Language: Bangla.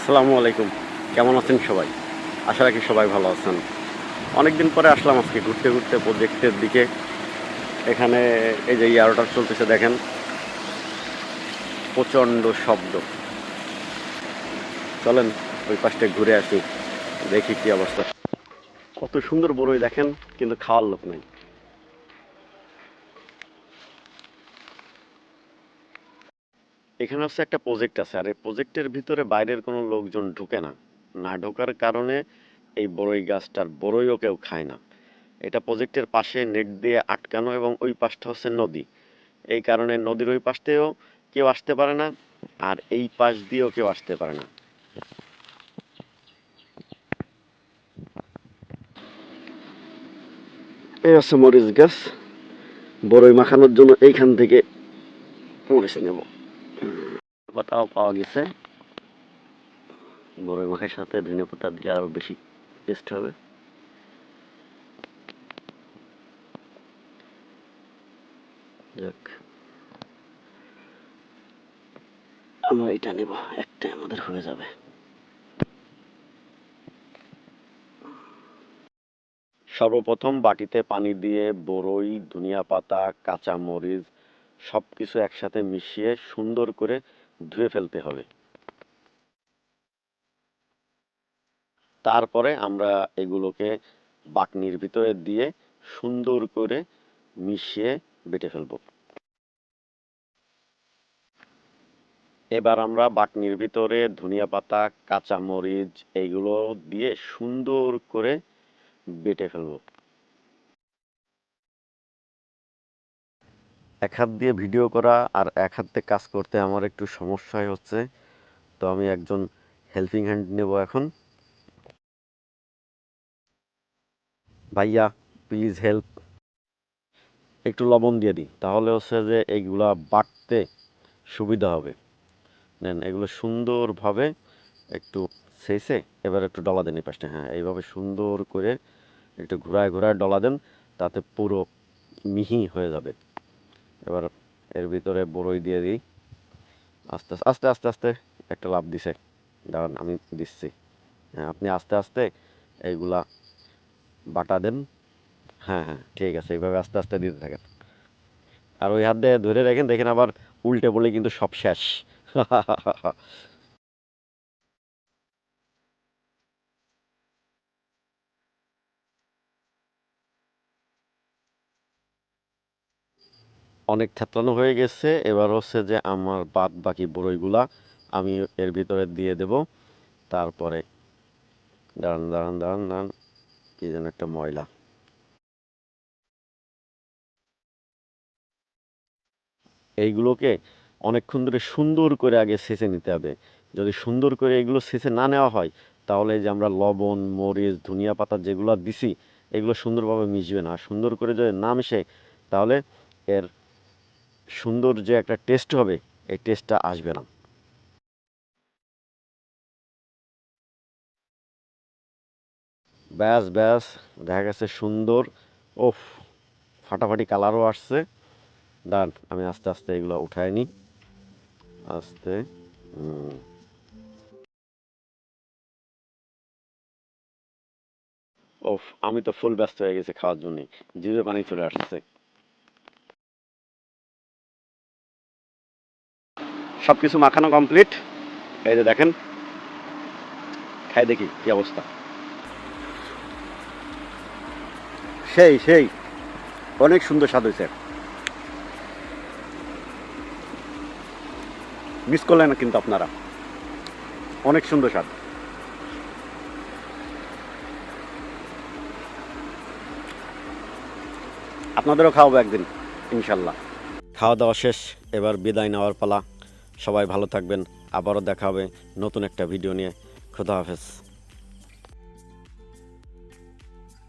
আসসালামু আলাইকুম। কেমন আছেন সবাই? আশা রাখি সবাই ভালো আছেন। অনেকদিন পরে আসলাম আজকে ঘুরতে ঘুরতে প্রজেক্টের দিকে। এখানে এই যে ইয়ারোটার চলতেছে দেখেন, প্রচণ্ড শব্দ। চলেন ওই পাশটা ঘুরে আসি, দেখি কি অবস্থা। কত সুন্দর বড়ই দেখেন, কিন্তু খাওয়ার লোক নেই। এখানে হচ্ছে একটা প্রজেক্ট আছে, আর এই প্রজেক্টের ভিতরে বাইরের কোনো লোকজন ঢুকে না। না ঢোকার কারণে এই বড়ই গাছটার বড়ইও কেউ খায় না। এটা প্রজেক্টের পাশে নেট দিয়ে আটকানো, এবং ওই পাশটা হচ্ছে নদী। এই কারণে নদীর ওই পাশ দিয়েও কেউ আসতে পারে না, আর এই পাশ দিয়েও কেউ আসতে পারে না। এই হচ্ছে মরিচ গাছ, বড়ই মাখানোর জন্য এইখান থেকে মরিচ নেব। পাতাও পাওয়া গেছে, বড়ই মাখার সাথে ধনে পাতা দিলে আরো বেশি টেস্ট হবে। যাক, আমরা এটা নেব, একটাই আমাদের হয়ে যাবে। সর্বপ্রথম বাটিতে পানি দিয়ে বড়ই, ধনিয়া পাতা, কাঁচা মরিচ সবকিছু একসাথে মিশিয়ে সুন্দর করে ধুয়ে ফেলতে হবে। তারপরে আমরা এগুলোকে বাকনির ভিতরে দিয়ে সুন্দর করে মিশিয়ে বেটে ফেলবো। এবার আমরা বাকনির ভিতরে ধনিয়া পাতা, কাঁচা মরিচ এইগুলো দিয়ে সুন্দর করে বেটে ফেলবো। এক হাত দিয়ে ভিডিও করা আর এক হাত দিয়ে কাজ করতে আমার একটু সমস্যাই হচ্ছে, তো আমি একজন হেল্পিং হ্যান্ড নেব এখন। ভাইয়া, প্লিজ হেল্প। একটু লবণ দিয়ে দিই, তাহলে হচ্ছে যে এইগুলা বাটতে সুবিধা হবে। নেন, এগুলো সুন্দরভাবে একটু ছেঁচে এবার একটু ডলা দেন এই পাশটা। হ্যাঁ, এইভাবে সুন্দর করে একটু ঘুরায় ঘুরায় ডলা দেন, তাতে পুরো মিহি হয়ে যাবে। এবার এর ভিতরে বড়ই দিয়ে দিই। আস্তে আস্তে আস্তে আস্তে একটা লাফ দিছে, দাঁড়ান আমি দিচ্ছি। হ্যাঁ, আপনি আস্তে আস্তে এইগুলা বাটা দেন। হ্যাঁ হ্যাঁ, ঠিক আছে, এইভাবে আস্তে আস্তে দিতে থাকেন। আর ওই হাত দিয়ে ধরে রাখেন, দেখেন আবার উল্টে পড়লে কিন্তু সব শেষ। অনেক থ্যাতলানো হয়ে গেছে, এবার হচ্ছে যে আমার বাদ বাকি বড়ইগুলা আমি এর ভিতরে দিয়ে দেব। তারপরে দাঁড়ান দাঁড়ান দাঁড়ান দাঁড়ান, কি যেন একটা ময়লা। এইগুলোকে অনেকক্ষণ ধরে সুন্দর করে আগে ছেঁচে নিতে হবে। যদি সুন্দর করে এগুলো ছেঁচে না নেওয়া হয়, তাহলে এই যে আমরা লবণ, মরিচ, ধনিয়া পাতা যেগুলো দিছি, এগুলো সুন্দরভাবে মিশবে না। আর সুন্দর করে যদি না মিশে, তাহলে এর সুন্দর যে একটা টেস্ট হবে, এই টেস্টটা আসবে না। ব্যাস ব্যাস, দেখা গেছে সুন্দর। ওফ, ফাটাফাটি কালারও আসছে। দাঁড়ান আমি আস্তে আস্তে এগুলো উঠায় নিই, আস্তে। হুম। ওফ, আমি তো ফুল ব্যস্ত হয়ে গেছি খাওয়ার জন্য, জিভে পানি চলে আসছে। সব কিছু মাখানো কমপ্লিট। এই যে দেখেন, খাই দেখি কি অবস্থা। সেই সেই, অনেক সুন্দর স্বাদ হয়েছে। মিস করলেন না কিন্তু আপনারা, অনেক সুন্দর স্বাদ। আপনাদেরও খাওয়াবো একদিন ইনশাল্লাহ। খাওয়া দাওয়া শেষ, এবার বিদায় নেওয়ার পালা। সবাই ভালো থাকবেন, আবারও দেখা হবে নতুন একটা ভিডিও নিয়ে। খোদা হাফেজ।